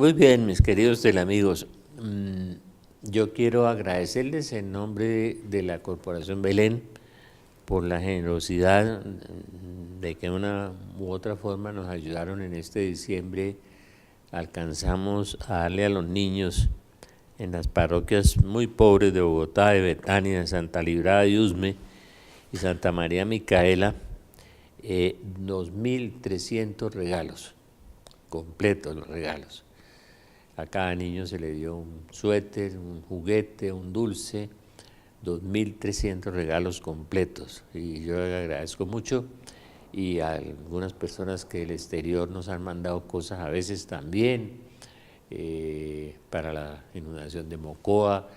Muy bien, mis queridos teleamigos. Yo quiero agradecerles en nombre de la Corporación Belén por la generosidad de que de una u otra forma nos ayudaron en este diciembre. Alcanzamos a darle a los niños en las parroquias muy pobres de Bogotá, de Betania, de Santa Librada de Usme y Santa María Micaela, 2.300 regalos, completos los regalos. A cada niño se le dio un suéter, un juguete, un dulce, 2.300 regalos completos. Y yo le agradezco mucho, y a algunas personas que del exterior nos han mandado cosas a veces también, para la inundación de Mocoa,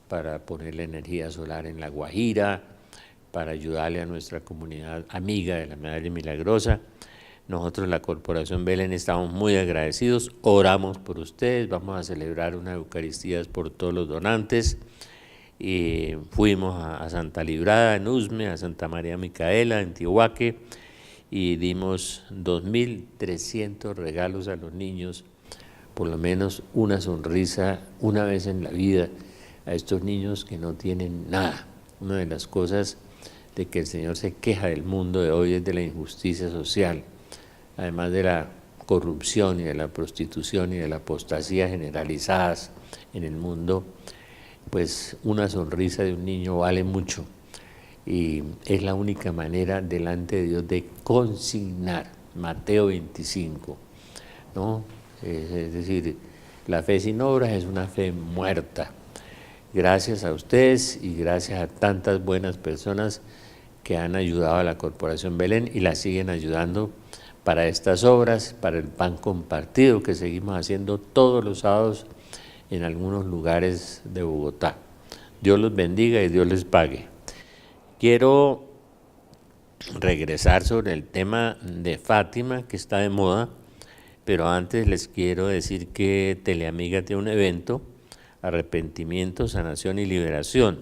para poner la energía solar en La Guajira, para ayudarle a nuestra comunidad amiga de la Madre Milagrosa. Nosotros, la Corporación Belén, estamos muy agradecidos, oramos por ustedes, vamos a celebrar una Eucaristía por todos los donantes. Y fuimos a Santa Librada en Usme, a Santa María Micaela en Tihuaque, y dimos 2.300 regalos a los niños, por lo menos una sonrisa una vez en la vida a estos niños que no tienen nada. Una de las cosas de que el Señor se queja del mundo de hoy es de la injusticia social, además de la corrupción y de la prostitución y de la apostasía generalizadas en el mundo. Pues una sonrisa de un niño vale mucho, y es la única manera delante de Dios de consignar, Mateo 25, ¿no? Es decir, la fe sin obras es una fe muerta. Gracias a ustedes y gracias a tantas buenas personas que han ayudado a la Corporación Belén y la siguen ayudando para estas obras, para el pan compartido que seguimos haciendo todos los sábados en algunos lugares de Bogotá. Dios los bendiga y Dios les pague. Quiero regresar sobre el tema de Fátima, que está de moda, pero antes les quiero decir que Teleamiga tiene un evento, Arrepentimiento, Sanación y Liberación,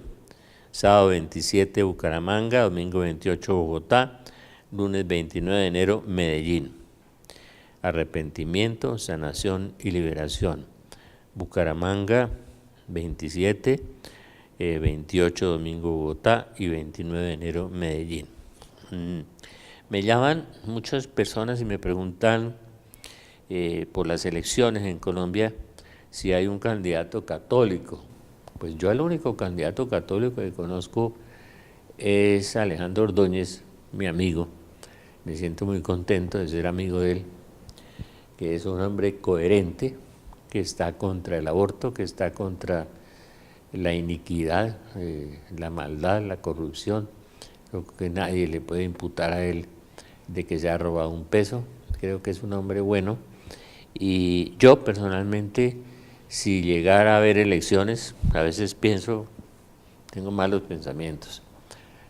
sábado 27 Bucaramanga, domingo 28 Bogotá, lunes 29 de enero Medellín. Arrepentimiento, Sanación y Liberación. Bucaramanga 27, 28 domingo Bogotá y 29 de enero Medellín. Me llaman muchas personas y me preguntan por las elecciones en Colombia si hay un candidato católico. Pues yo el único candidato católico que conozco es Alejandro Ordóñez, mi amigo. Me siento muy contento de ser amigo de él, que es un hombre coherente, que está contra el aborto, que está contra la iniquidad, la maldad, la corrupción. Creo que nadie le puede imputar a él de que se ha robado un peso. Creo que es un hombre bueno. Y yo personalmente, si llegara a haber elecciones, a veces pienso, tengo malos pensamientos,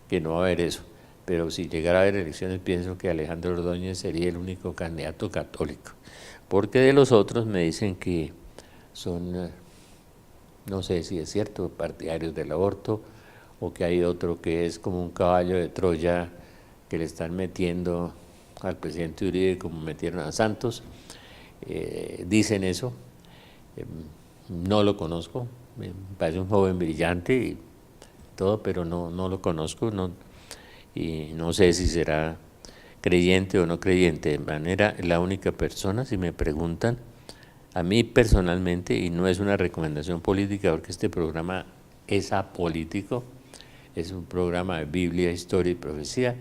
que no va a haber eso, pero si llegara a haber elecciones pienso que Alejandro Ordóñez sería el único candidato católico, porque de los otros me dicen que son, no sé si es cierto, partidarios del aborto, o que hay otro que es como un caballo de Troya que le están metiendo al presidente Uribe como metieron a Santos. Dicen eso. No lo conozco, me parece un joven brillante y todo, pero no lo conozco, y no sé si será creyente o no creyente. De manera, la única persona, si me preguntan, a mí personalmente, y no es una recomendación política porque este programa es apolítico, es un programa de Biblia, historia y profecía,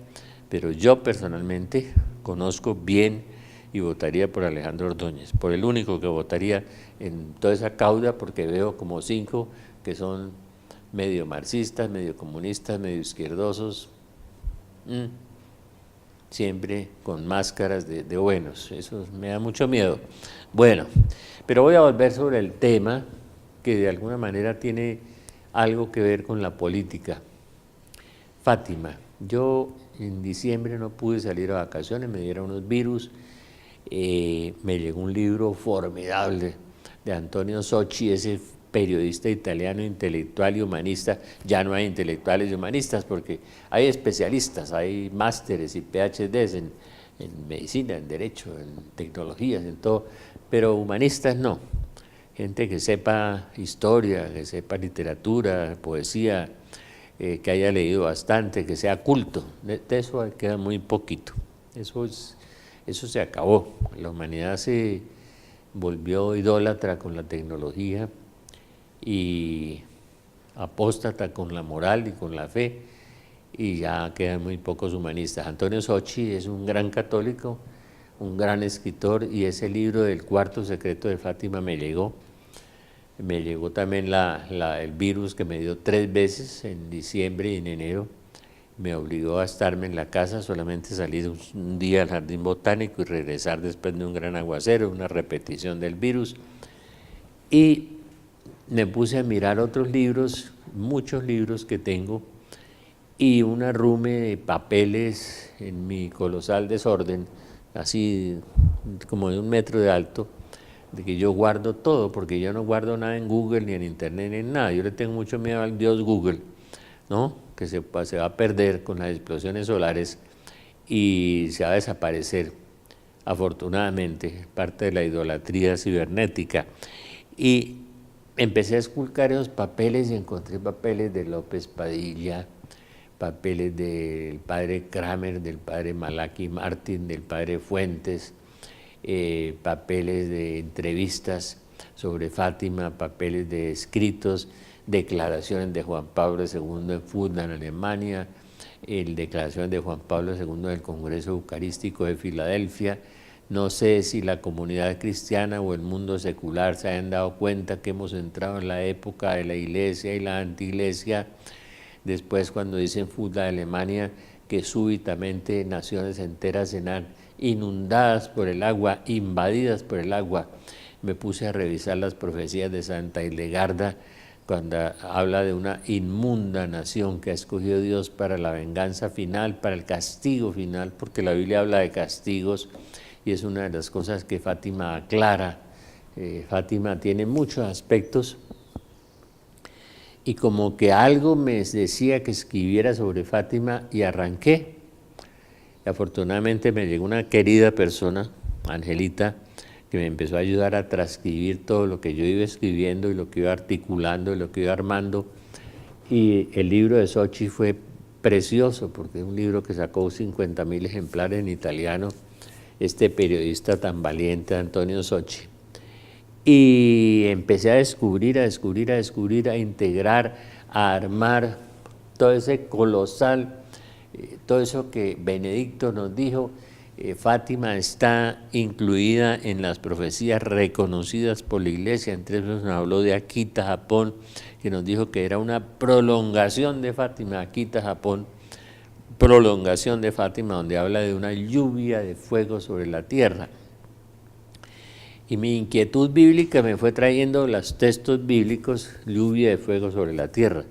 pero yo personalmente conozco bien y votaría por Alejandro Ordóñez, por el único que votaría en toda esa cauda, porque veo como 5 que son medio marxistas, medio comunistas, medio izquierdosos, siempre con máscaras de buenos. Eso me da mucho miedo. Bueno, pero voy a volver sobre el tema que de alguna manera tiene algo que ver con la política. Fátima, yo en diciembre no pude salir a vacaciones, me dieron unos virus. Me llegó un libro formidable de Antonio Socci, ese periodista italiano, intelectual y humanista. Ya no hay intelectuales y humanistas porque hay especialistas, hay másteres y PhDs en medicina, en derecho, en tecnologías, en todo, pero humanistas no. Gente que sepa historia, que sepa literatura, poesía, que haya leído bastante, que sea culto. De eso queda muy poquito. Eso se acabó. La humanidad se volvió idólatra con la tecnología y apóstata con la moral y con la fe, y ya quedan muy pocos humanistas. Antonio Socci es un gran católico, un gran escritor, y ese libro del Cuarto Secreto de Fátima me llegó. Me llegó también el virus que me dio 3 veces, en diciembre y en enero. Me obligó a estarme en la casa, solamente salir un día al jardín botánico y regresar después de un gran aguacero, una repetición del virus. Y me puse a mirar otros libros, muchos libros que tengo, y un arrume de papeles en mi colosal desorden, así como de 1 metro de alto, de que yo guardo todo, porque yo no guardo nada en Google, ni en Internet, ni en nada. Yo le tengo mucho miedo al Dios Google, ¿no? Que se va a perder con las explosiones solares y se va a desaparecer, afortunadamente, parte de la idolatría cibernética. Y empecé a esculcar esos papeles y encontré papeles de López Padilla, papeles del padre Kramer, del padre Malachi Martín, del padre Fuentes, papeles de entrevistas sobre Fátima, papeles de escritos, declaraciones de Juan Pablo II en Fulda, en Alemania, declaraciones de Juan Pablo II del Congreso Eucarístico de Filadelfia. No sé si la comunidad cristiana o el mundo secular se hayan dado cuenta que hemos entrado en la época de la iglesia y la antiiglesia. Después, cuando dicen Fulda de Alemania, que súbitamente naciones enteras serán inundadas por el agua, invadidas por el agua, me puse a revisar las profecías de Santa Hildegarda, cuando habla de una inmunda nación que ha escogido Dios para la venganza final, para el castigo final, porque la Biblia habla de castigos, y es una de las cosas que Fátima aclara. Fátima tiene muchos aspectos, y como que algo me decía que escribiera sobre Fátima, y arranqué. Y afortunadamente me llegó una querida persona, Angelita, que me empezó a ayudar a transcribir todo lo que yo iba escribiendo y lo que iba articulando y lo que iba armando. Y el libro de Socci fue precioso, porque es un libro que sacó 50.000 ejemplares en italiano, este periodista tan valiente, Antonio Socci. Y empecé a descubrir, a integrar, a armar todo ese colosal, todo eso que Benedicto nos dijo. Fátima está incluida en las profecías reconocidas por la Iglesia. Entre esos nos habló de Akita, Japón, que nos dijo que era una prolongación de Fátima. Akita, Japón, prolongación de Fátima, donde habla de una lluvia de fuego sobre la tierra. Y mi inquietud bíblica me fue trayendo los textos bíblicos, lluvia de fuego sobre la tierra.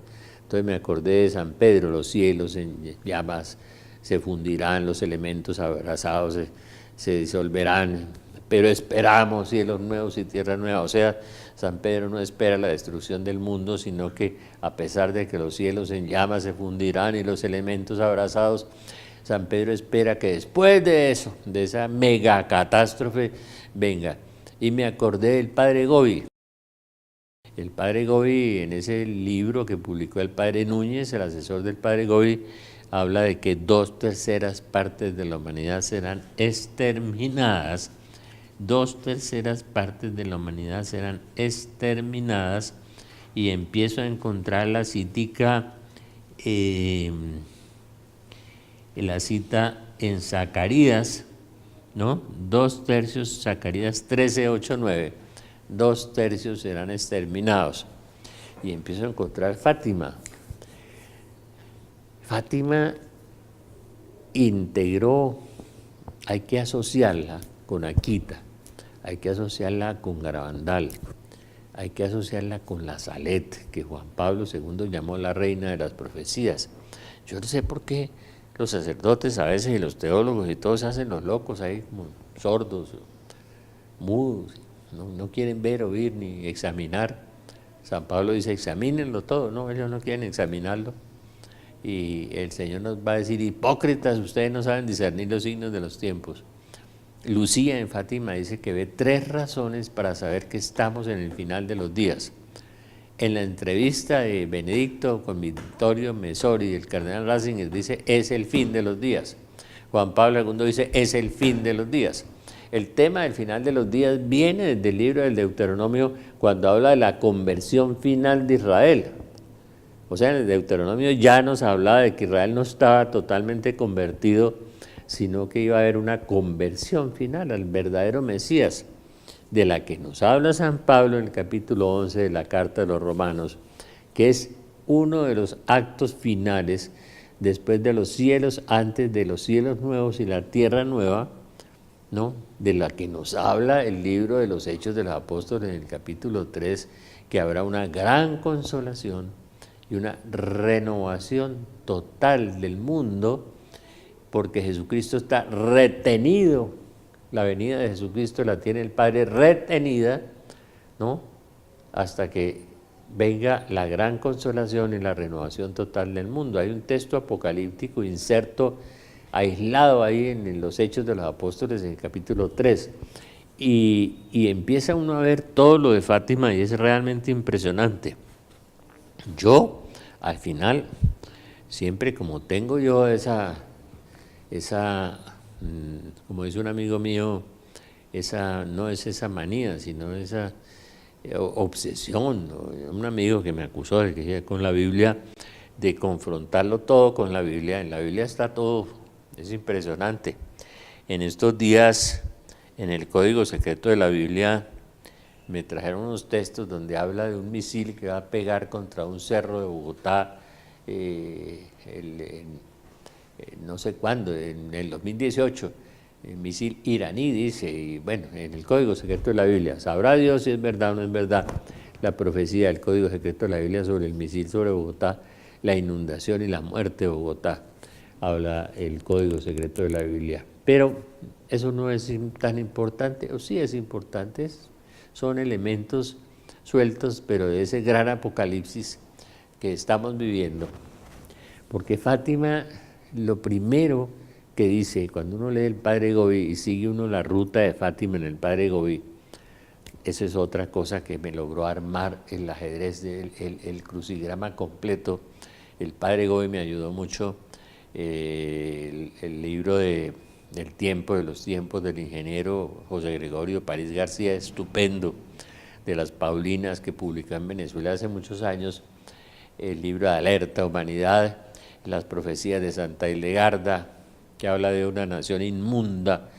Entonces me acordé de San Pedro, los cielos en llamas, se fundirán los elementos abrazados, se disolverán, pero esperamos cielos nuevos y tierra nueva. O sea, San Pedro no espera la destrucción del mundo, sino que a pesar de que los cielos en llamas se fundirán y los elementos abrazados, San Pedro espera que después de eso, de esa mega catástrofe, venga. Y me acordé del padre Gobi. El padre Gobi, en ese libro que publicó el padre Núñez, el asesor del padre Gobi, habla de que 2/3 partes de la humanidad serán exterminadas. 2/3 partes de la humanidad serán exterminadas, y empiezo a encontrar la citica, la cita en Zacarías, ¿no? 2/3, Zacarías 13, 8, 9, 2/3 serán exterminados. Y empiezo a encontrar Fátima. Fátima integró, hay que asociarla con Akita, hay que asociarla con Garabandal, hay que asociarla con la Salet, que Juan Pablo II llamó la reina de las profecías. Yo no sé por qué los sacerdotes a veces y los teólogos y todos se hacen los locos ahí como sordos, mudos, no quieren ver, oír ni examinar. San Pablo dice: examínenlo todo. No, ellos no quieren examinarlo. y el Señor nos va a decir: hipócritas, ustedes no saben discernir los signos de los tiempos. Lucía en Fátima dice que ve 3 razones para saber que estamos en el final de los días. En la entrevista de Benedicto con Vittorio Messori y el cardenal Ratzinger dice: es el fin de los días. Juan Pablo II dice: es el fin de los días. El tema del final de los días viene desde el libro del Deuteronomio, cuando habla de la conversión final de Israel. O sea, en el Deuteronomio ya nos hablaba de que Israel no estaba totalmente convertido, sino que iba a haber una conversión final al verdadero Mesías, de la que nos habla San Pablo en el capítulo 11 de la Carta de los Romanos, que es uno de los actos finales después de los cielos, antes de los cielos nuevos y la tierra nueva, ¿no? De la que nos habla el libro de los Hechos de los Apóstoles en el capítulo 3, que habrá una gran consolación y una renovación total del mundo, porque Jesucristo está retenido. La venida de Jesucristo la tiene el Padre retenida, ¿no? Hasta que venga la gran consolación y la renovación total del mundo. Hay un texto apocalíptico inserto, aislado ahí en los Hechos de los Apóstoles en el capítulo 3. Y empieza uno a ver todo lo de Fátima y es realmente impresionante. Yo, al final, siempre como tengo yo esa como dice un amigo mío, no es esa manía, sino esa obsesión, ¿no? Un amigo que me acusó de que con la Biblia, de confrontarlo todo con la Biblia. En la Biblia está todo, es impresionante. En estos días, en el Código Secreto de la Biblia, me trajeron unos textos donde habla de un misil que va a pegar contra un cerro de Bogotá, no sé cuándo, en el 2018, el misil iraní, dice, y bueno, en el Código Secreto de la Biblia, sabrá Dios si es verdad o no es verdad la profecía del Código Secreto de la Biblia sobre el misil sobre Bogotá, la inundación y la muerte de Bogotá, habla el Código Secreto de la Biblia. Pero eso no es tan importante, o sí es importante, son elementos sueltos, pero de ese gran apocalipsis que estamos viviendo. Porque Fátima, lo primero que dice, cuando uno lee el Padre Gobi y sigue uno la ruta de Fátima en el Padre Gobi, eso es otra cosa que me logró armar el ajedrez, el crucigrama completo. El Padre Gobi me ayudó mucho, el libro del tiempo, de los tiempos, del ingeniero José Gregorio París García, estupendo, de las Paulinas, que publicó en Venezuela hace muchos años, el libro de Alerta Humanidad, las profecías de Santa Hildegarda, que habla de una nación inmunda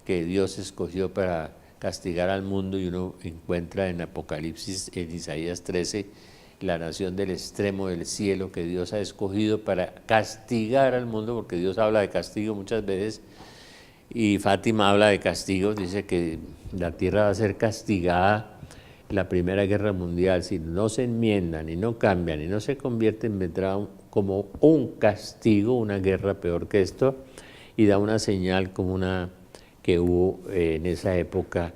que Dios escogió para castigar al mundo, y uno encuentra en Apocalipsis, en Isaías 13, la nación del extremo del cielo que Dios ha escogido para castigar al mundo, porque Dios habla de castigo muchas veces, y Fátima habla de castigo, dice que la tierra va a ser castigada. La Primera Guerra Mundial, si no se enmiendan y no cambian y no se convierten, vendrá como un castigo, una guerra peor que esto, y da una señal como una que hubo en esa época,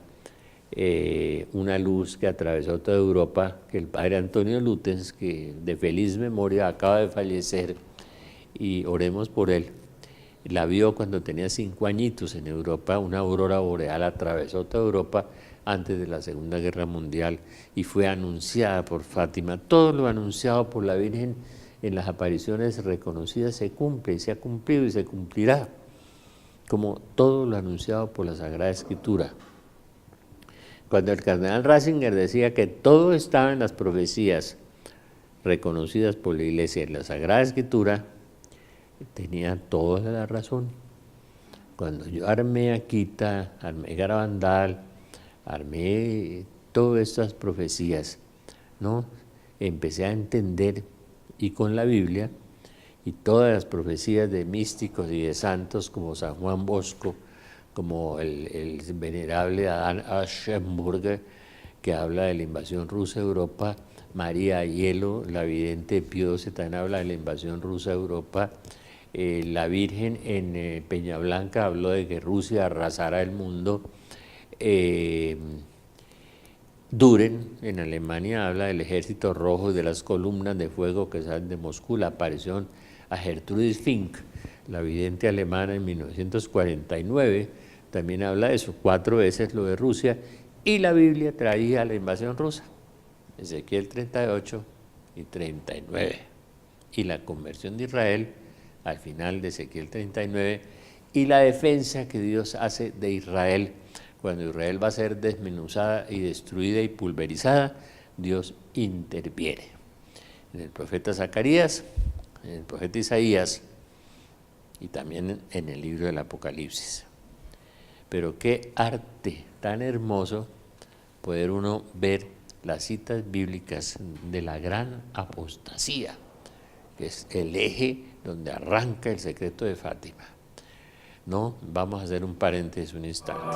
una luz que atravesó toda Europa, que el padre Antonio Lutens, que de feliz memoria acaba de fallecer, y oremos por él, la vio cuando tenía 5 añitos en Europa. Una aurora boreal atravesó toda Europa antes de la Segunda Guerra Mundial y fue anunciada por Fátima. Todo lo anunciado por la Virgen en las apariciones reconocidas se cumple, y se ha cumplido y se cumplirá, como todo lo anunciado por la Sagrada Escritura. Cuando el cardenal Ratzinger decía que todo estaba en las profecías reconocidas por la Iglesia en la Sagrada Escritura, tenía toda la razón. Cuando yo armé Akita, armé Garabandal, armé todas estas profecías, ¿no? Empecé a entender, y con la Biblia, y todas las profecías de místicos y de santos como San Juan Bosco, como el venerable Adán Aschenburger, que habla de la invasión rusa a Europa, María Hielo, la vidente Pío XII, también habla de la invasión rusa a Europa, la Virgen en Peñablanca habló de que Rusia arrasará el mundo, Düren en Alemania habla del ejército rojo y de las columnas de fuego que salen de Moscú, la aparición a Gertrudis Fink, la vidente alemana en 1949, también habla de eso, 4 veces lo de Rusia, y la Biblia traía la invasión rusa, Ezequiel 38 y 39, y la conversión de Israel al final de Ezequiel 39, y la defensa que Dios hace de Israel. Cuando Israel va a ser desmenuzada y destruida y pulverizada, Dios interviene. En el profeta Zacarías, en el profeta Isaías y también en el libro del Apocalipsis. Pero qué arte tan hermoso poder uno ver las citas bíblicas de la gran apostasía, que es el eje donde arranca el secreto de Fátima. No, vamos a hacer un paréntesis un instante.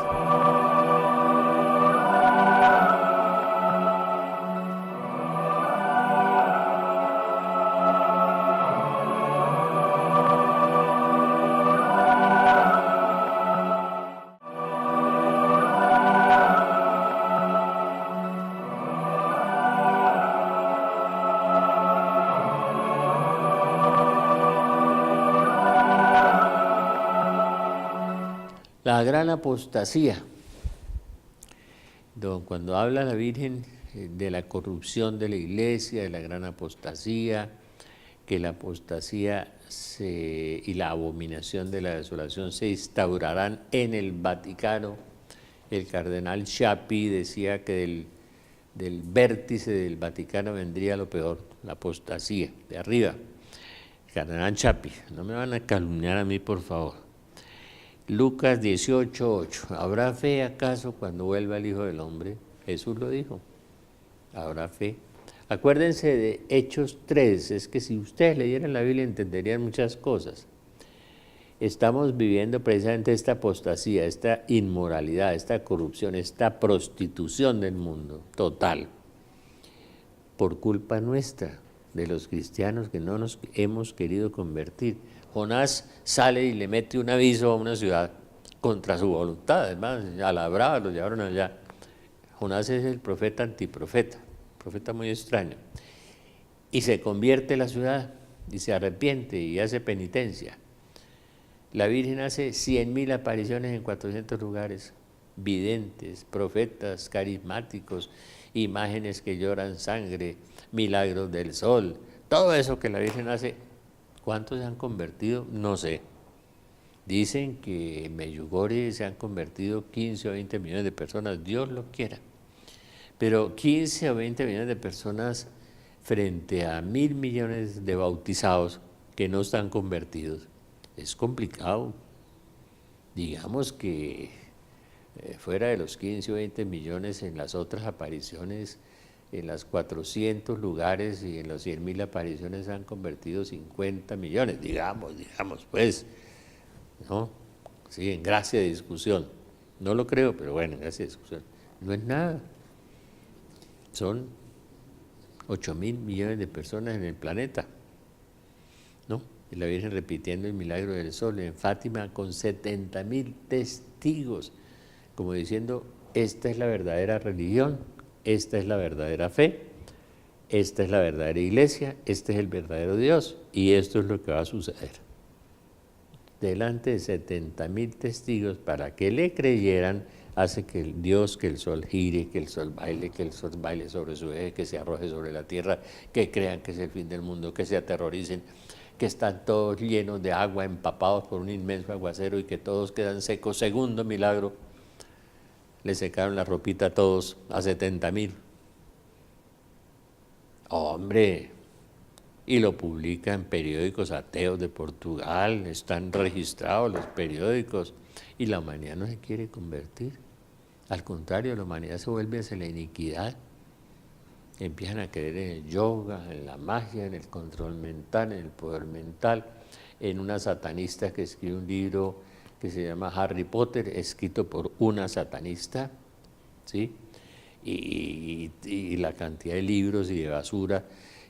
La gran apostasía, cuando habla la Virgen de la corrupción de la Iglesia, de la gran apostasía, que la apostasía y la abominación de la desolación se instaurarán en el Vaticano. El cardenal Sciappi decía que del vértice del Vaticano vendría lo peor, la apostasía, de arriba. El cardenal Sciappi, no me van a calumniar a mí, por favor. Lucas 18:8, ¿habrá fe acaso cuando vuelva el Hijo del Hombre? Jesús lo dijo, habrá fe. Acuérdense de Hechos 3, es que si ustedes leyeran la Biblia entenderían muchas cosas. Estamos viviendo precisamente esta apostasía, esta inmoralidad, esta corrupción, esta prostitución del mundo total, por culpa nuestra, de los cristianos que no nos hemos querido convertir. Jonás sale y le mete un aviso a una ciudad contra su voluntad, además, a la brava lo llevaron allá. Jonás es el profeta antiprofeta, profeta muy extraño. Y se convierte la ciudad y se arrepiente y hace penitencia. La Virgen hace 100.000 apariciones en 400 lugares, videntes, profetas, carismáticos, imágenes que lloran sangre, milagros del sol, todo eso que la Virgen hace. ¿Cuántos se han convertido? No sé. Dicen que en Medjugorje se han convertido 15 o 20 millones de personas, Dios lo quiera. Pero 15 o 20 millones de personas frente a 1.000 millones de bautizados que no están convertidos, es complicado. Digamos que fuera de los 15 o 20 millones en las otras apariciones, en las 400 lugares y en los 100.000 apariciones se han convertido 50 millones, digamos, pues, ¿no? Sí, en gracia de discusión. No lo creo, pero bueno, en gracia de discusión. No es nada. Son 8.000 millones de personas en el planeta, ¿no? Y la Virgen repitiendo el milagro del sol en Fátima con 70.000 testigos, como diciendo, esta es la verdadera religión, esta es la verdadera fe, esta es la verdadera iglesia, este es el verdadero Dios, y esto es lo que va a suceder. Delante de 70.000 testigos, para que le creyeran, hace que el Dios, que el sol gire, que el sol baile sobre su eje, que se arroje sobre la tierra, que crean que es el fin del mundo, que se aterroricen, que están todos llenos de agua, empapados por un inmenso aguacero y que todos quedan secos. Segundo milagro, le secaron la ropita a todos, a 70.000. Hombre, y lo publica en periódicos ateos de Portugal, están registrados los periódicos, y la humanidad no se quiere convertir. Al contrario, la humanidad se vuelve hacia la iniquidad. Empiezan a creer en el yoga, en la magia, en el control mental, en el poder mental, en una satanista que escribe un libro que se llama Harry Potter, escrito por una satanista, ¿sí? Y la cantidad de libros y de basura,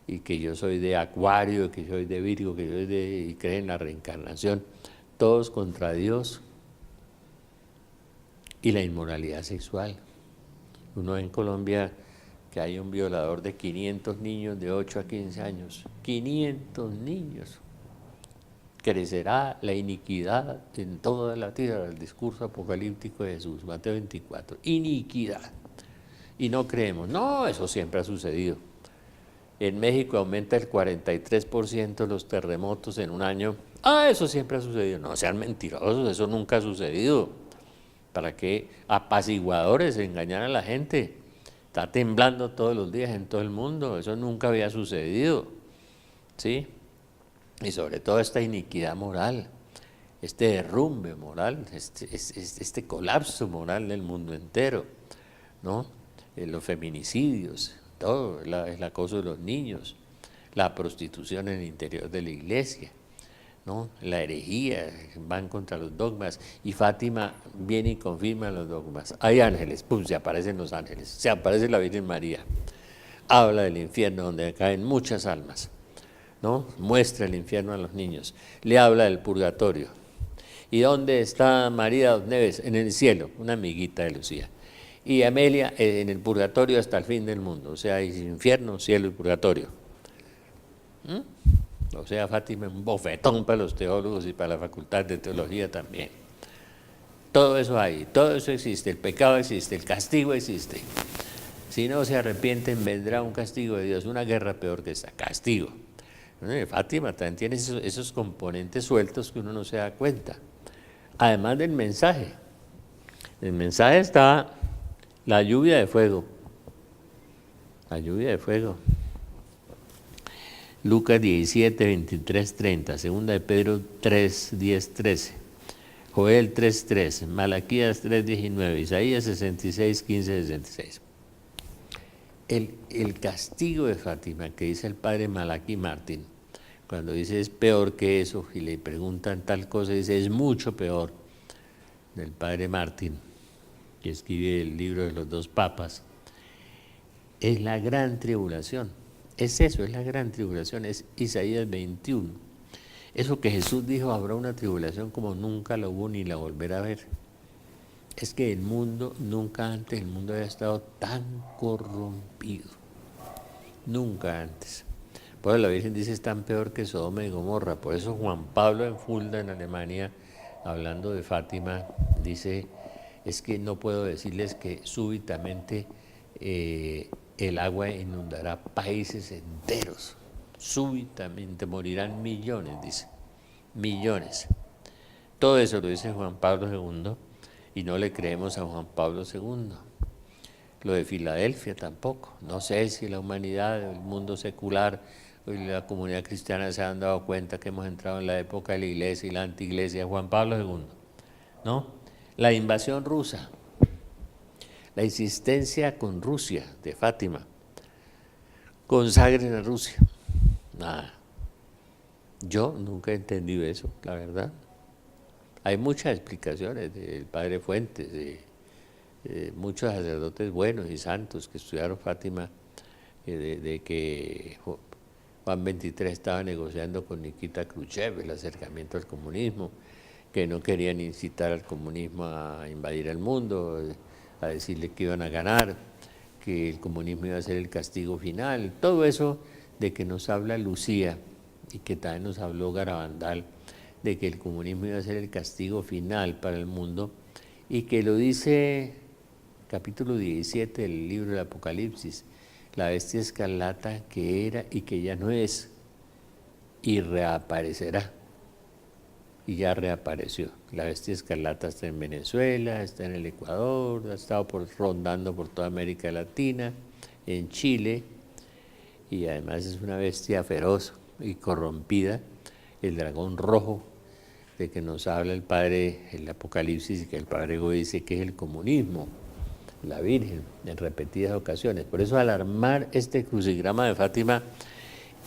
y que yo soy de Acuario, que yo soy de Virgo, que yo soy y creen en la reencarnación, todos contra Dios. Y la inmoralidad sexual. Uno ve en Colombia que hay un violador de 500 niños de 8 a 15 años, 500 niños. crecerá la iniquidad en toda la tierra, el discurso apocalíptico de Jesús, Mateo 24, iniquidad. Y no creemos, no, eso siempre ha sucedido. En México aumenta el 43% los terremotos en un año. Ah, eso siempre ha sucedido. No sean mentirosos, eso nunca ha sucedido. ¿Para qué apaciguadores engañar a la gente? Está temblando todos los días en todo el mundo, eso nunca había sucedido. ¿Sí? Y sobre todo esta iniquidad moral, este derrumbe moral, este colapso moral del mundo entero, ¿no? Los feminicidios, todo, el acoso de los niños, la prostitución en el interior de la iglesia, ¿no? La herejía, van contra los dogmas, y Fátima viene y confirma los dogmas. Hay ángeles, pum, se aparecen los ángeles, se aparece la Virgen María, habla del infierno donde caen muchas almas, ¿no? Muestra el infierno a los niños, le habla del purgatorio. ¿Y dónde está María Dos Neves? En el cielo, una amiguita de Lucía. Y Amelia en el purgatorio hasta el fin del mundo, o sea, hay infierno, cielo y purgatorio. O sea, Fátima, un bofetón para los teólogos y para la facultad de teología también. Todo eso hay, todo eso existe, el pecado existe, el castigo existe. Si no se arrepienten, vendrá un castigo de Dios, una guerra peor que esta, castigo. Fátima también tiene esos componentes sueltos que uno no se da cuenta. Además del mensaje. El mensaje está la lluvia de fuego. La lluvia de fuego. Lucas 17, 23, 30. 2 de Pedro 3, 10, 13. Joel 3, 13. Malaquías 3, 19. Isaías 66, 15, 66. El castigo de Fátima, que dice el padre Malaquí Martín, cuando dice es peor que eso, y le preguntan tal cosa, dice es mucho peor, del padre Martín, que escribe el libro de los dos papas, es la gran tribulación. Es eso, es la gran tribulación, es Isaías 21. Eso que Jesús dijo, habrá una tribulación como nunca la hubo ni la volverá a ver. Es que el mundo, nunca antes el mundo había estado tan corrompido. Nunca antes. Por eso la Virgen dice es tan peor que Sodoma y Gomorra. Por eso Juan Pablo en Fulda, en Alemania, hablando de Fátima, dice, es que no puedo decirles que súbitamente el agua inundará países enteros. Súbitamente morirán millones, dice. Millones. Todo eso lo dice Juan Pablo II. Y no le creemos a Juan Pablo II. Lo de Filadelfia tampoco. No sé si la humanidad, el mundo secular, la comunidad cristiana se han dado cuenta que hemos entrado en la época de la iglesia y la antiiglesia de Juan Pablo II. ¿No? La invasión rusa, la insistencia con Rusia, de Fátima. Consagren a Rusia. Nada. Yo nunca he entendido eso, la verdad. Hay muchas explicaciones del padre Fuentes, de muchos sacerdotes buenos y santos que estudiaron Fátima, de que Juan XXIII estaba negociando con Nikita Khrushchev el acercamiento al comunismo, que no querían incitar al comunismo a invadir el mundo, a decirle que iban a ganar, que el comunismo iba a ser el castigo final. Todo eso de que nos habla Lucía y que también nos habló Garabandal, de que el comunismo iba a ser el castigo final para el mundo, y que lo dice capítulo 17 del libro del Apocalipsis, la bestia escarlata que era y que ya no es, y reaparecerá, y ya reapareció. La bestia escarlata está en Venezuela, está en el Ecuador, ha estado rondando por toda América Latina, en Chile, y además es una bestia feroz y corrompida, el dragón rojo, de que nos habla el padre, el Apocalipsis, y que el padre Goy dice que es el comunismo, la Virgen, en repetidas ocasiones. Por eso, al armar este crucigrama de Fátima,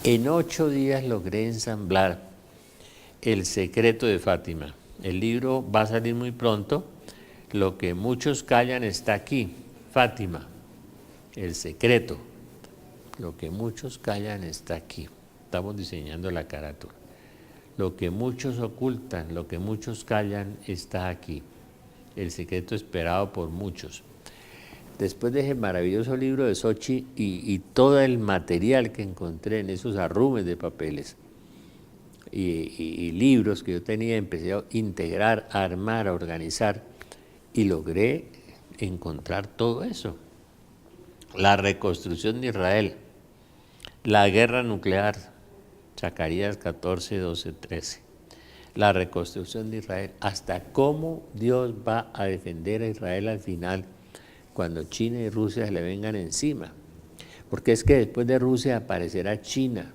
en 8 días logré ensamblar El secreto de Fátima. El libro va a salir muy pronto. Lo que muchos callan está aquí. Fátima, el secreto. Lo que muchos callan está aquí. Estamos diseñando la carátula. Lo que muchos ocultan, lo que muchos callan, está aquí. El secreto esperado por muchos. Después de ese maravilloso libro de Sochi y todo el material que encontré en esos arrumes de papeles, y libros que yo tenía, empecé a integrar, a armar, a organizar y logré encontrar todo eso. La reconstrucción de Israel, la guerra nuclear, Zacarías 14, 12, 13. La reconstrucción de Israel, hasta cómo Dios va a defender a Israel al final, cuando China y Rusia se le vengan encima. Porque es que después de Rusia aparecerá China.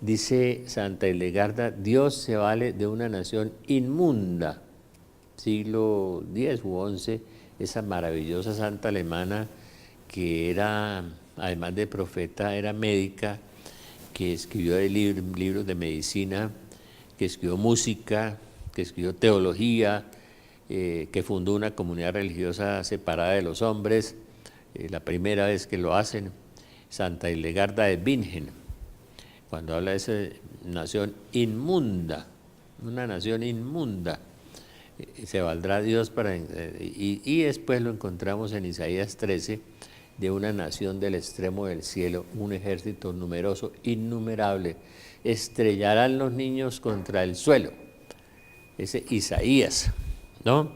Dice Santa Hildegarda, Dios se vale de una nación inmunda. Siglo X u XI, esa maravillosa santa alemana que era, además de profeta, era médica, que escribió libros de medicina, que escribió música, que escribió teología, que fundó una comunidad religiosa separada de los hombres, la primera vez que lo hacen, Santa Hildegarda de Bingen, cuando habla de esa nación inmunda, una nación inmunda, se valdrá Dios para... Y después lo encontramos en Isaías 13, de una nación del extremo del cielo, un ejército numeroso, innumerable, estrellarán los niños contra el suelo. Ese Isaías, ¿no?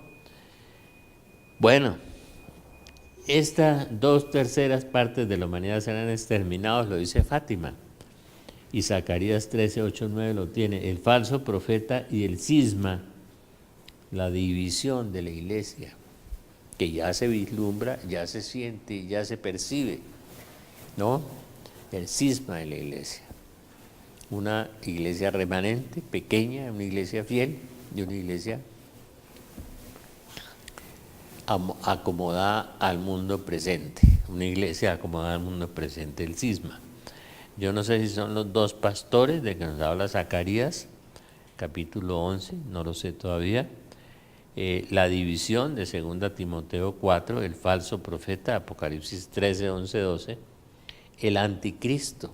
Bueno, estas 2/3 partes de la humanidad serán exterminados, lo dice Fátima. Y Zacarías 13, 8, 9 lo tiene. El falso profeta y el cisma, la división de la iglesia, que ya se vislumbra, ya se siente, ya se percibe, ¿no? El cisma de la iglesia. Una iglesia remanente, pequeña, una iglesia fiel y una iglesia acomodada al mundo presente. Una iglesia acomodada al mundo presente, el cisma. Yo no sé si son los dos pastores de que nos habla Zacarías, capítulo 11, no lo sé todavía. La división de 2 Timoteo 4, el falso profeta, Apocalipsis 13, 11, 12, el anticristo,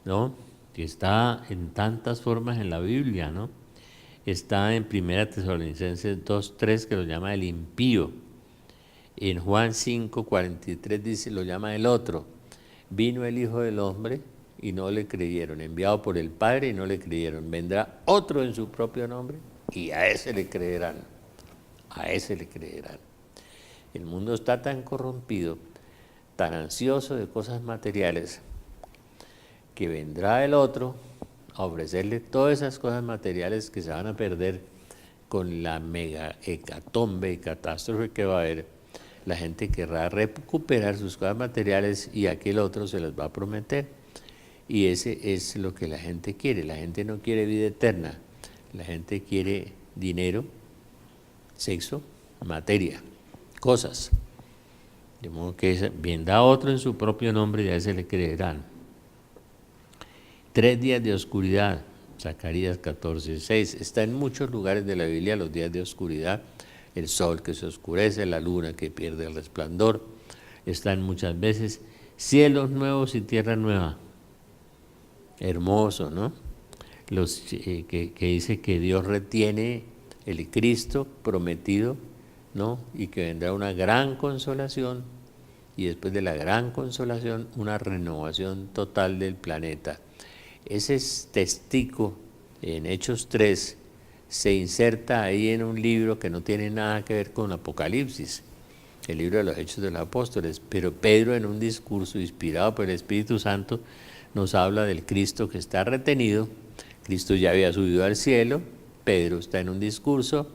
¿no? Que está en tantas formas en la Biblia, ¿no? Está en 1 Tesalonicenses 2, 3, que lo llama el impío. En Juan 5, 43 dice, lo llama el otro. Vino el Hijo del Hombre y no le creyeron, enviado por el Padre y no le creyeron. Vendrá otro en su propio nombre y a ese le creerán, a ese le creerán. El mundo está tan corrompido, tan ansioso de cosas materiales, que vendrá el otro a ofrecerle todas esas cosas materiales que se van a perder con la mega hecatombe y catástrofe que va a haber. La gente querrá recuperar sus cosas materiales y aquel otro se las va a prometer. Y ese es lo que la gente quiere. La gente no quiere vida eterna. La gente quiere dinero, sexo, materia, cosas. De modo que vendrá otro en su propio nombre y a ese le creerán. 3 días de oscuridad, Zacarías 14, 6. Está en muchos lugares de la Biblia los días de oscuridad. El sol que se oscurece, la luna que pierde el resplandor. Están muchas veces cielos nuevos y tierra nueva. Hermoso, ¿no? Que dice que Dios retiene el Cristo prometido, ¿no? Y que vendrá una gran consolación y después de la gran consolación una renovación total del planeta. Ese testigo en Hechos 3 se inserta ahí en un libro que no tiene nada que ver con Apocalipsis, el libro de los Hechos de los Apóstoles, pero Pedro en un discurso inspirado por el Espíritu Santo nos habla del Cristo que está retenido. Cristo ya había subido al cielo, Pedro está en un discurso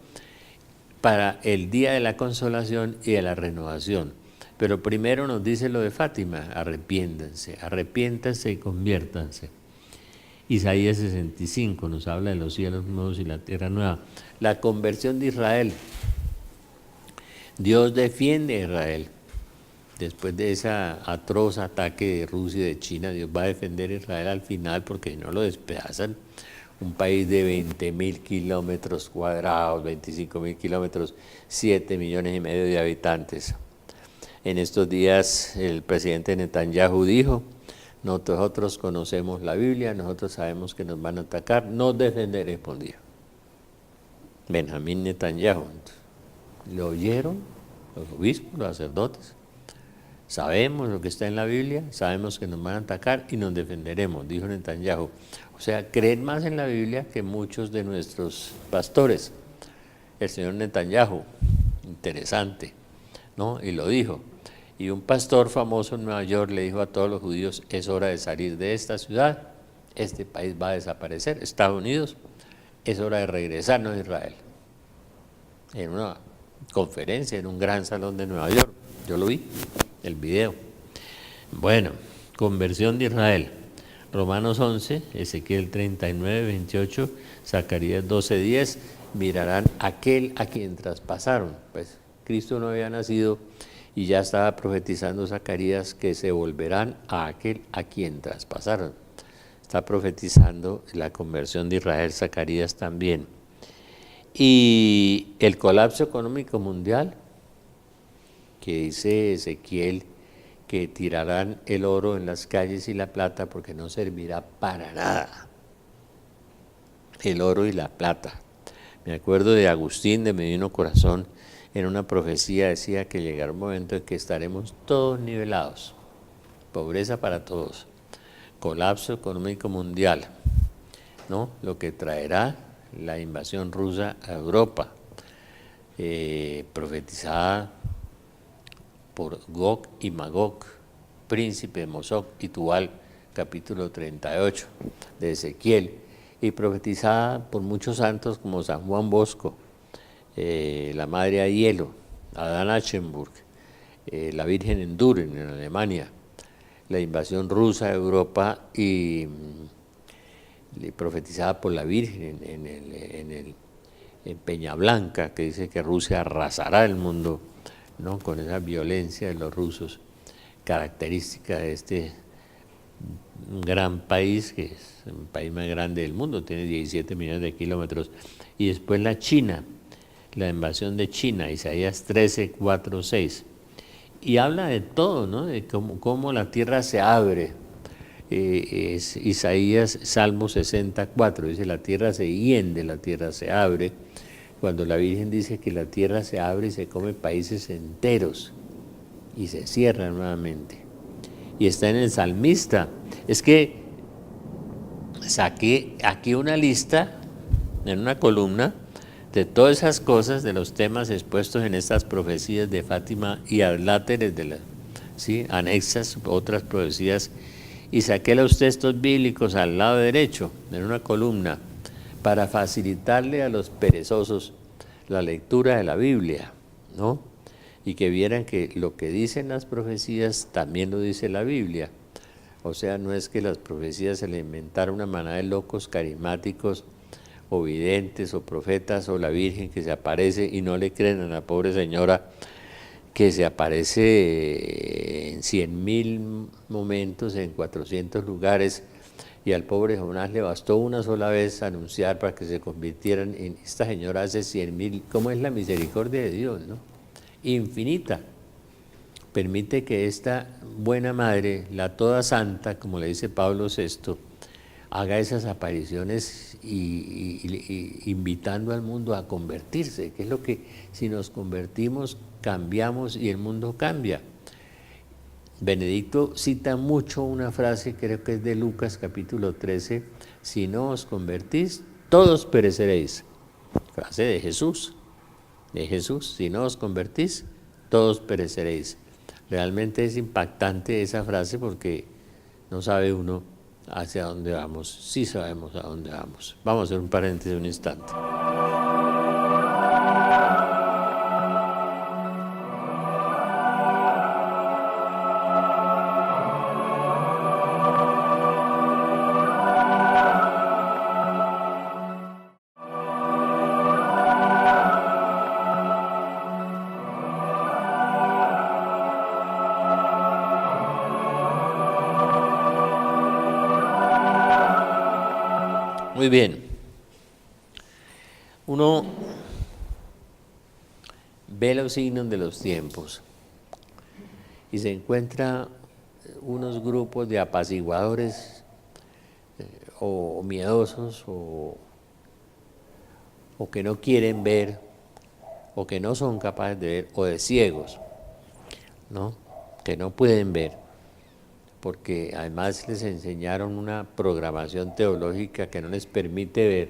para el día de la consolación y de la renovación. Pero primero nos dice lo de Fátima, arrepiéntanse, arrepiéntanse y conviértanse. Isaías 65 nos habla de los cielos nuevos y la tierra nueva. La conversión de Israel. Dios defiende a Israel. Después de ese atroz ataque de Rusia y de China, Dios va a defender a Israel al final porque si no lo despedazan. Un país de 20.000 kilómetros cuadrados, 25.000 kilómetros, 7,5 millones de habitantes. En estos días el presidente Netanyahu dijo: nosotros conocemos la Biblia, nosotros sabemos que nos van a atacar, nos defenderemos, dijo Benjamín Netanyahu. ¿Lo oyeron los obispos, los sacerdotes? Sabemos lo que está en la Biblia, sabemos que nos van a atacar y nos defenderemos, dijo Netanyahu. O sea, creen más en la Biblia que muchos de nuestros pastores. El señor Netanyahu, interesante, ¿no? Y lo dijo. Y un pastor famoso en Nueva York le dijo a todos los judíos, es hora de salir de esta ciudad, este país va a desaparecer, Estados Unidos, es hora de regresarnos a Israel. En una conferencia, en un gran salón de Nueva York, yo lo vi, el video. Bueno, conversión de Israel. Romanos 11, Ezequiel 39, 28, Zacarías 12, 10, mirarán aquel a quien traspasaron. Pues Cristo no había nacido y ya estaba profetizando Zacarías que se volverán a aquel a quien traspasaron. Está profetizando la conversión de Israel, Zacarías también. Y el colapso económico mundial, que dice Ezequiel, que tirarán el oro en las calles y la plata porque no servirá para nada. El oro y la plata. Me acuerdo de Agustín de Medino Corazón, en una profecía decía que llegará un momento en que estaremos todos nivelados. Pobreza para todos. Colapso económico mundial, ¿no? Lo que traerá la invasión rusa a Europa, profetizada por Gog y Magog, príncipe de Mosoc y Tubal, capítulo 38 de Ezequiel, y profetizada por muchos santos como San Juan Bosco, la Madre a Hielo, Adán Aschenburg, la Virgen en Düren, en Alemania, la invasión rusa a Europa y profetizada por la Virgen en Peña Blanca, que dice que Rusia arrasará el mundo, ¿no? Con esa violencia de los rusos, característica de este gran país, que es el país más grande del mundo, tiene 17 millones de kilómetros. Y después la China, la invasión de China, Isaías 13, 4, 6. Y habla de todo, ¿no? De cómo la tierra se abre. Es Isaías, Salmo 64, dice la tierra se hiende, la tierra se abre. Cuando la Virgen dice que la tierra se abre y se come países enteros y se cierra nuevamente. Y está en el salmista. Es que saqué aquí una lista en una columna de todas esas cosas, de los temas expuestos en estas profecías de Fátima y adláteres de las, ¿sí?, anexas, otras profecías, y saqué los textos bíblicos al lado derecho, en una columna, para facilitarle a los perezosos la lectura de la Biblia, ¿no? Y que vieran que lo que dicen las profecías también lo dice la Biblia. O sea, no es que las profecías se le inventaron una manada de locos carismáticos o videntes o profetas o la Virgen que se aparece y no le creen a la pobre señora que se aparece en 100.000 momentos, en 400 lugares, y al pobre Jonás le bastó una sola vez anunciar para que se convirtieran en esta señora hace 100.000. ¿Cómo es la misericordia de Dios, no? Infinita. Permite que esta buena madre, la toda santa, como le dice Pablo VI, haga esas apariciones y invitando al mundo a convertirse, que es lo que si nos convertimos cambiamos y el mundo cambia. Benedicto cita mucho una frase, creo que es de Lucas capítulo 13, si no os convertís, todos pereceréis. Frase de Jesús, si no os convertís, todos pereceréis. Realmente es impactante esa frase porque no sabe uno hacia dónde vamos, sí sabemos a dónde vamos. Vamos a hacer un paréntesis un instante. Muy bien, uno ve los signos de los tiempos y se encuentra unos grupos de apaciguadores o miedosos o que no quieren ver o que no son capaces de ver o de ciegos, ¿no? que no pueden ver, porque además les enseñaron una programación teológica que no les permite ver,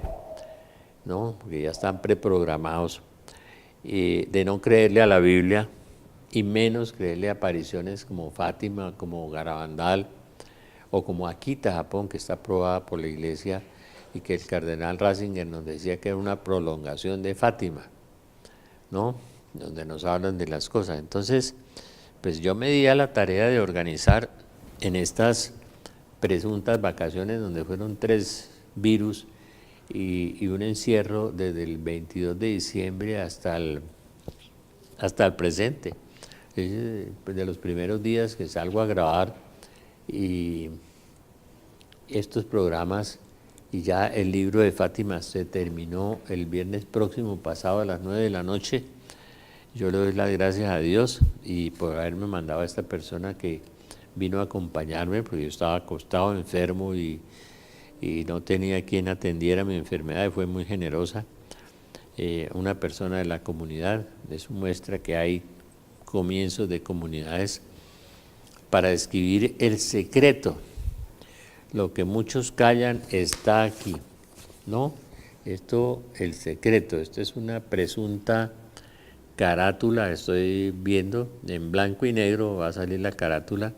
¿no? Porque ya están preprogramados, de no creerle a la Biblia y menos creerle a apariciones como Fátima, como Garabandal o como Akita, Japón, que está aprobada por la Iglesia y que el cardenal Ratzinger nos decía que era una prolongación de Fátima, ¿no? Donde nos hablan de las cosas. Entonces, pues yo me di a la tarea de organizar en estas presuntas vacaciones, donde fueron 3 virus y un encierro desde el 22 de diciembre hasta el presente. Pues de los primeros días que salgo a grabar y estos programas, y ya el libro de Fátima se terminó el viernes próximo pasado a las 9 de la noche. Yo le doy las gracias a Dios y por haberme mandado a esta persona que vino a acompañarme, porque yo estaba acostado, enfermo y no tenía quien atendiera mi enfermedad, y fue muy generosa. Una persona de la comunidad. Eso muestra que hay comienzos de comunidades para describir el secreto. Lo que muchos callan está aquí, ¿no? Esto, el secreto, esto es una presunta carátula, estoy viendo en blanco y negro, va a salir la carátula,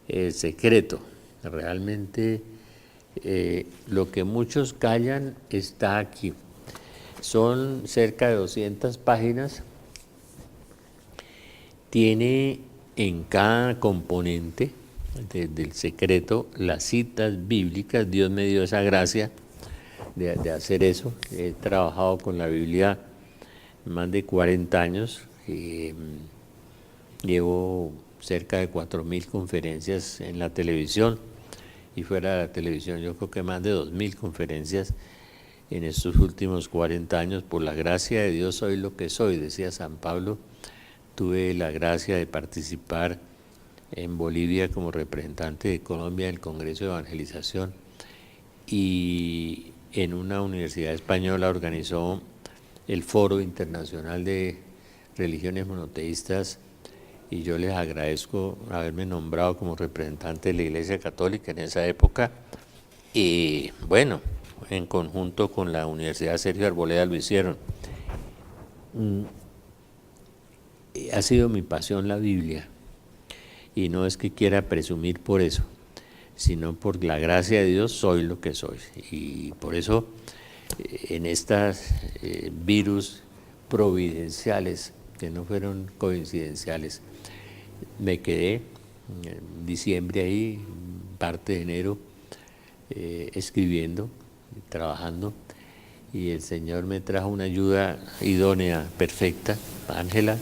el secreto. Realmente lo que muchos callan está aquí. Son cerca de 200 páginas, tiene en cada componente del secreto las citas bíblicas. Dios me dio esa gracia de hacer eso. He trabajado con la Biblia más de 40 años, llevo cerca de 4.000 conferencias en la televisión y fuera de la televisión, yo creo que más de 2.000 conferencias en estos últimos 40 años. Por la gracia de Dios soy lo que soy, decía San Pablo. Tuve la gracia de participar en Bolivia como representante de Colombia en el Congreso de Evangelización, y en una universidad española organizó el Foro Internacional de Religiones Monoteístas, y yo les agradezco haberme nombrado como representante de la Iglesia Católica en esa época. Y bueno, en conjunto con la Universidad Sergio Arboleda lo hicieron. Ha sido mi pasión la Biblia, y no es que quiera presumir por eso, sino por la gracia de Dios soy lo que soy. Y por eso en estas virus providenciales, que no fueron coincidenciales, me quedé en diciembre ahí, parte de enero, escribiendo, trabajando, y el Señor me trajo una ayuda idónea, perfecta, Ángela,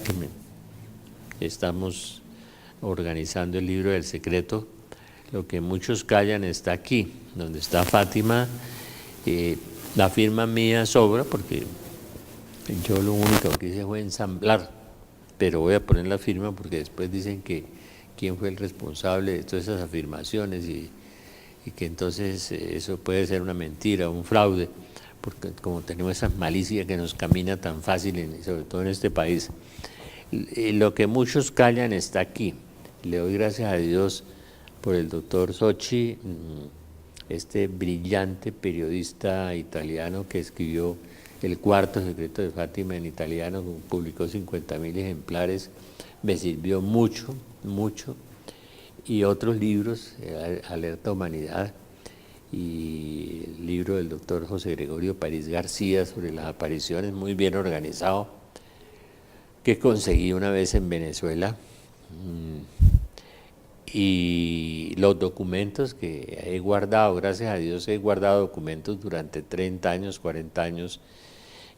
que estamos organizando el libro del secreto. Lo que muchos callan está aquí, donde está Fátima. La firma mía sobra porque yo lo único que hice fue ensamblar, pero voy a poner la firma porque después dicen que quién fue el responsable de todas esas afirmaciones, y que entonces eso puede ser una mentira, un fraude, porque como tenemos esa malicia que nos camina tan fácil, sobre todo en este país. Lo que muchos callan está aquí. Le doy gracias a Dios por el doctor Socci, este brillante periodista italiano que escribió El cuarto secreto de Fátima en italiano, publicó 50.000 ejemplares, me sirvió mucho, mucho. Y otros libros, Alerta Humanidad, y el libro del doctor José Gregorio París García sobre las apariciones, muy bien organizado, que conseguí una vez en Venezuela. Y los documentos que he guardado, gracias a Dios he guardado documentos durante 30 años, 40 años,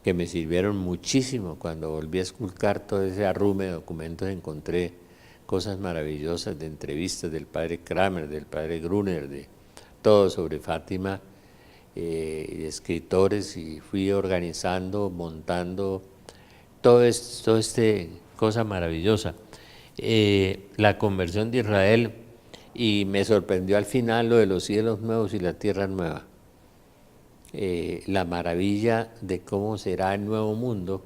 que me sirvieron muchísimo. Cuando volví a esculcar todo ese arrume de documentos, encontré cosas maravillosas de entrevistas del padre Kramer, del padre Gruner, de todo sobre Fátima, escritores, y fui organizando, montando todo este cosa maravillosa. La conversión de Israel, y me sorprendió al final lo de los cielos nuevos y la tierra nueva. La maravilla de cómo será el nuevo mundo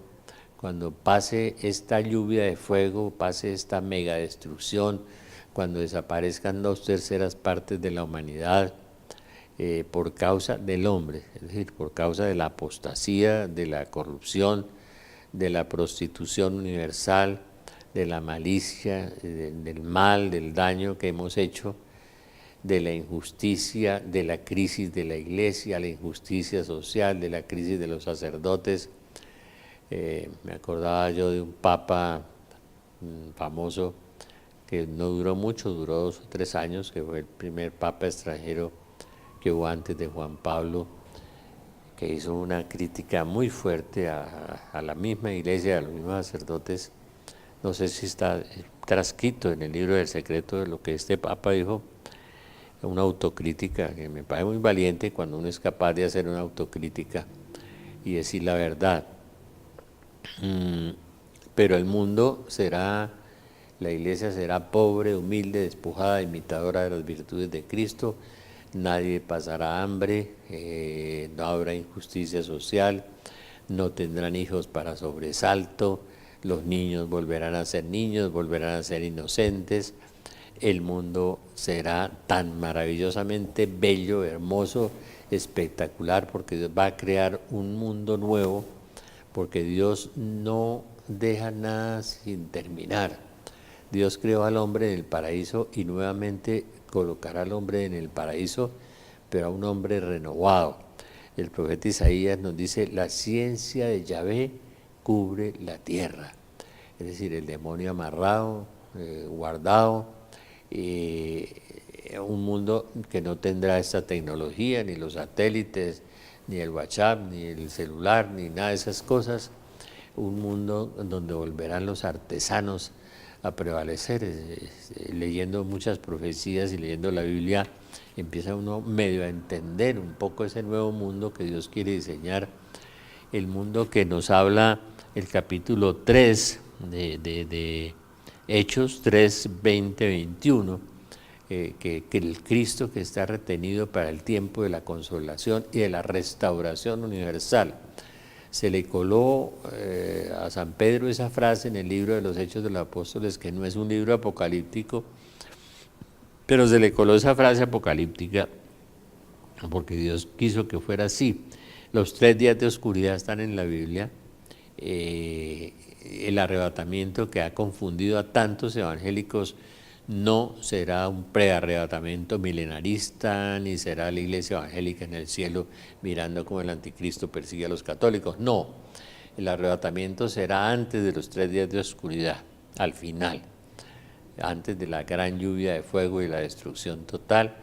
cuando pase esta lluvia de fuego, pase esta mega destrucción, cuando desaparezcan 2/3 partes de la humanidad por causa del hombre, es decir, por causa de la apostasía, de la corrupción, de la prostitución universal, de la malicia, del mal, del daño que hemos hecho, de la injusticia, de la crisis de la iglesia, la injusticia social, de la crisis de los sacerdotes. Me acordaba yo de un papa famoso que no duró mucho, duró 2 o 3 años, que fue el primer papa extranjero que hubo antes de Juan Pablo, que hizo una crítica muy fuerte a la misma iglesia, a los mismos sacerdotes. No sé si está transcrito en el libro del secreto de lo que este papa dijo, una autocrítica que me parece muy valiente cuando uno es capaz de hacer una autocrítica y decir la verdad. Pero el mundo será, la iglesia será pobre, humilde, despojada, imitadora de las virtudes de Cristo. Nadie pasará hambre, no habrá injusticia social, no tendrán hijos para sobresalto, los niños volverán a ser niños, volverán a ser inocentes. El mundo será tan maravillosamente bello, hermoso, espectacular, porque Dios va a crear un mundo nuevo, porque Dios no deja nada sin terminar. Dios creó al hombre en el paraíso y nuevamente colocará al hombre en el paraíso, pero a un hombre renovado. El profeta Isaías nos dice, la ciencia de Yahvé cubre la tierra. Es decir, el demonio amarrado, guardado, un mundo que no tendrá esta tecnología, ni los satélites, ni el WhatsApp, ni el celular, ni nada de esas cosas. Un mundo donde volverán los artesanos a prevalecer. Leyendo muchas profecías y leyendo la Biblia, empieza uno medio a entender un poco ese nuevo mundo que Dios quiere diseñar, el mundo que nos habla el capítulo 3 de Hechos 3, 20, 21, que el Cristo que está retenido para el tiempo de la consolación y de la restauración universal. Se le coló a San Pedro esa frase en el libro de los Hechos de los Apóstoles, que no es un libro apocalíptico, pero se le coló esa frase apocalíptica porque Dios quiso que fuera así. Los 3 días de oscuridad están en la Biblia. El arrebatamiento que ha confundido a tantos evangélicos no será un prearrebatamiento milenarista, ni será la iglesia evangélica en el cielo mirando cómo el anticristo persigue a los católicos. No, el arrebatamiento será antes de los 3 días de oscuridad, al final, antes de la gran lluvia de fuego y la destrucción total.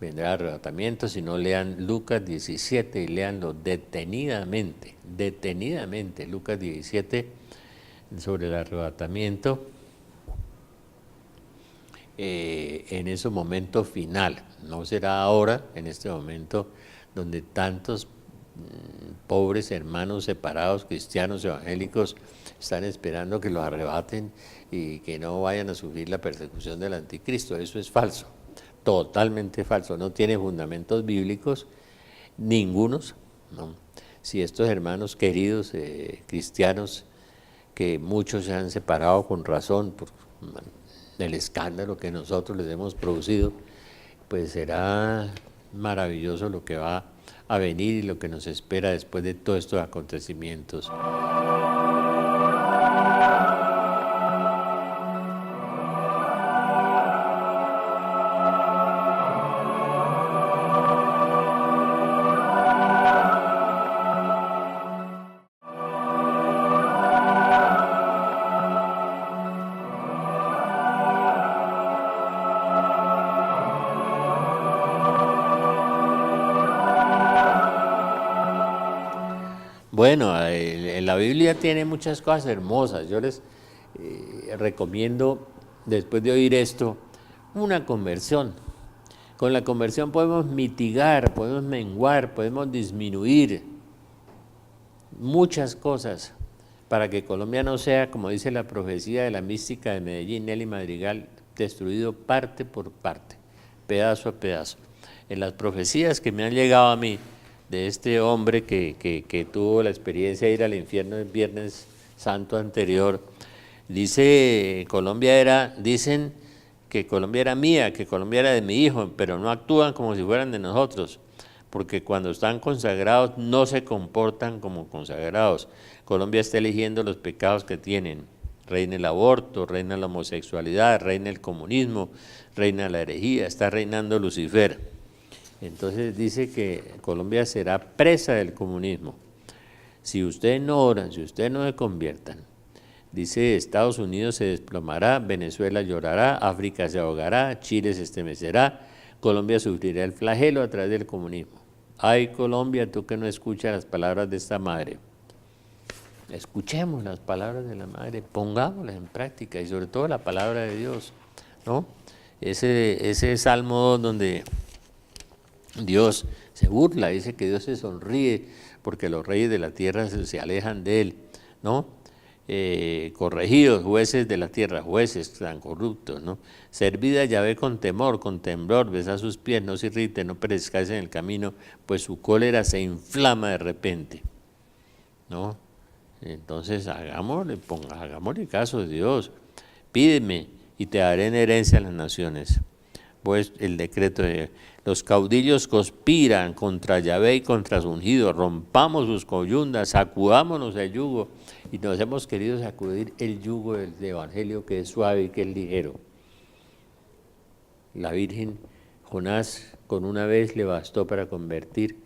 Vendrá el arrebatamiento. Si no, lean Lucas 17 y leanlo detenidamente, Lucas 17 sobre el arrebatamiento. En ese momento final, no será ahora, en este momento donde tantos pobres hermanos separados, cristianos, evangélicos, están esperando que los arrebaten y que no vayan a sufrir la persecución del anticristo. Eso es falso, totalmente falso, no tiene fundamentos bíblicos, ningunos, ¿no? Si estos hermanos queridos cristianos, que muchos se han separado con razón por el escándalo que nosotros les hemos producido, pues será maravilloso lo que va a venir y lo que nos espera después de todos estos acontecimientos. Bueno, la Biblia tiene muchas cosas hermosas. Yo les recomiendo, después de oír esto, una conversión. Con la conversión podemos mitigar, podemos menguar, podemos disminuir muchas cosas para que Colombia no sea, como dice la profecía de la mística de Medellín, Nelly Madrigal, destruido parte por parte, pedazo a pedazo. En las profecías que me han llegado a mí, de este hombre que tuvo la experiencia de ir al infierno el viernes santo anterior, dicen que Colombia era mía, que Colombia era de mi hijo, pero no actúan como si fueran de nosotros, porque cuando están consagrados no se comportan como consagrados. Colombia está eligiendo los pecados que tienen. Reina el aborto, reina la homosexualidad, reina el comunismo, reina la herejía, está reinando Lucifer. Entonces dice que Colombia será presa del comunismo. Si ustedes no oran, si ustedes no se conviertan, dice Estados Unidos se desplomará, Venezuela llorará, África se ahogará, Chile se estremecerá, Colombia sufrirá el flagelo a través del comunismo. Ay, Colombia, tú que no escuchas las palabras de esta madre. Escuchemos las palabras de la madre, pongámoslas en práctica y sobre todo la palabra de Dios, ¿no? Ese Salmo donde Dios se burla, dice que Dios se sonríe porque los reyes de la tierra se alejan de él, ¿no? Corregidos, jueces de la tierra, jueces tan corruptos, ¿no? Servid a Yahvé con temor, con temblor, besad sus pies, no se irrite, no perezcáis en el camino, pues su cólera se inflama de repente, ¿no? Entonces hagámosle caso a Dios, pídeme y te daré en herencia a las naciones. Pues el decreto de los caudillos conspiran contra Yahvé y contra su ungido, rompamos sus coyundas, sacudámonos el yugo, y nos hemos querido sacudir el yugo del evangelio que es suave y que es ligero. La Virgen, Jonás con una vez le bastó para convertir,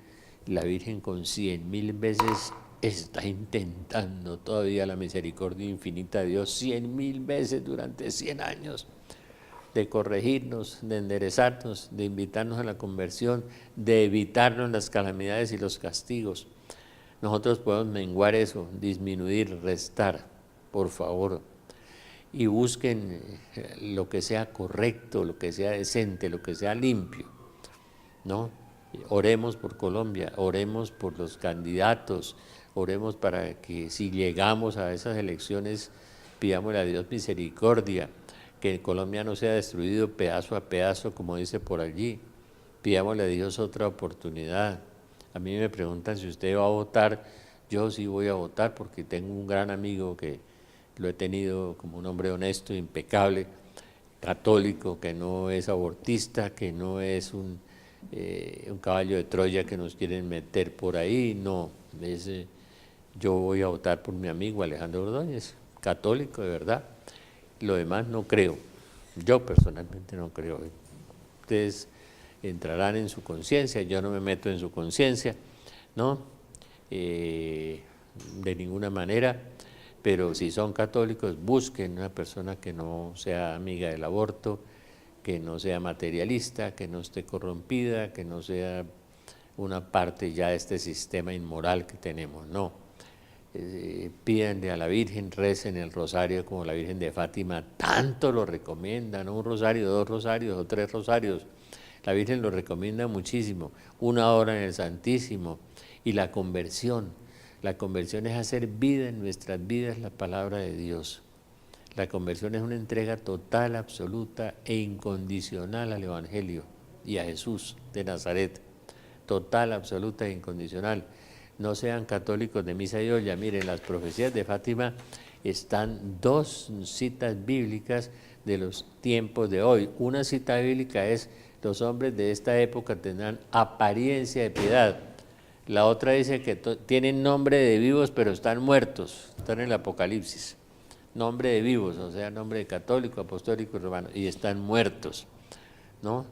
la Virgen con 100.000 veces está intentando todavía la misericordia infinita de Dios 100.000 veces durante 100 años, de corregirnos, de enderezarnos, de invitarnos a la conversión, de evitarnos las calamidades y los castigos. Nosotros podemos menguar eso, disminuir, restar, por favor, y busquen lo que sea correcto, lo que sea decente, lo que sea limpio, ¿no? Oremos por Colombia, oremos por los candidatos, oremos para que si llegamos a esas elecciones, pidámosle a Dios misericordia, que Colombia no sea destruido pedazo a pedazo, como dice por allí. Pidámosle a Dios otra oportunidad. A mí me preguntan si usted va a votar. Yo sí voy a votar porque tengo un gran amigo que lo he tenido como un hombre honesto, impecable, católico, que no es abortista, que no es un caballo de Troya que nos quieren meter por ahí, no. Yo voy a votar por mi amigo Alejandro Ordóñez, católico de verdad. Lo demás no creo, yo personalmente no creo. Ustedes entrarán en su conciencia, yo no me meto en su conciencia, ¿no? De ninguna manera, pero si son católicos, busquen una persona que no sea amiga del aborto, que no sea materialista, que no esté corrompida, que no sea una parte ya de este sistema inmoral que tenemos, no. Pídanle a la Virgen, recen el rosario como la Virgen de Fátima tanto lo recomienda, no un rosario, 2 rosarios o 3 rosarios, la Virgen lo recomienda muchísimo, 1 hora en el Santísimo, y la conversión es hacer vida en nuestras vidas la palabra de Dios. La conversión es una entrega total, absoluta e incondicional al Evangelio y a Jesús de Nazaret, total, absoluta e incondicional. No sean católicos de misa y olla. Miren, las profecías de Fátima están 2 citas bíblicas de los tiempos de hoy. Una cita bíblica es: los hombres de esta época tendrán apariencia de piedad. La otra dice que tienen nombre de vivos pero están muertos, están en el Apocalipsis. Nombre de vivos, o sea, nombre de católico, apostólico y romano, y están muertos, ¿no?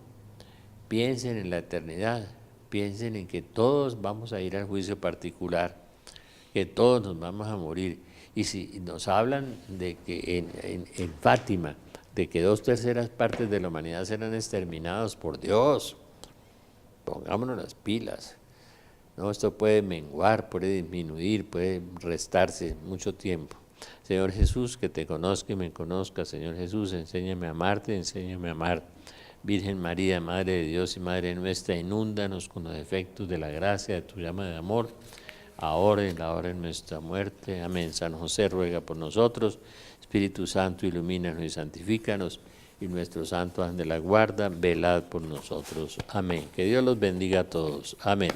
Piensen en la eternidad. Piensen en que todos vamos a ir al juicio particular, que todos nos vamos a morir. Y si nos hablan de que en Fátima, de que 2/3 partes de la humanidad serán exterminados, por Dios, pongámonos las pilas. No, esto puede menguar, puede disminuir, puede restarse mucho tiempo. Señor Jesús, que te conozca y me conozca. Señor Jesús, enséñame a amarte, enséñame a amar. Virgen María, Madre de Dios y Madre nuestra, inúndanos con los efectos de la gracia de tu llama de amor, ahora y en la hora de nuestra muerte. Amén. San José ruega por nosotros. Espíritu Santo, ilumínanos y santifícanos. Y nuestro santo ángel de la guarda, velad por nosotros. Amén. Que Dios los bendiga a todos. Amén.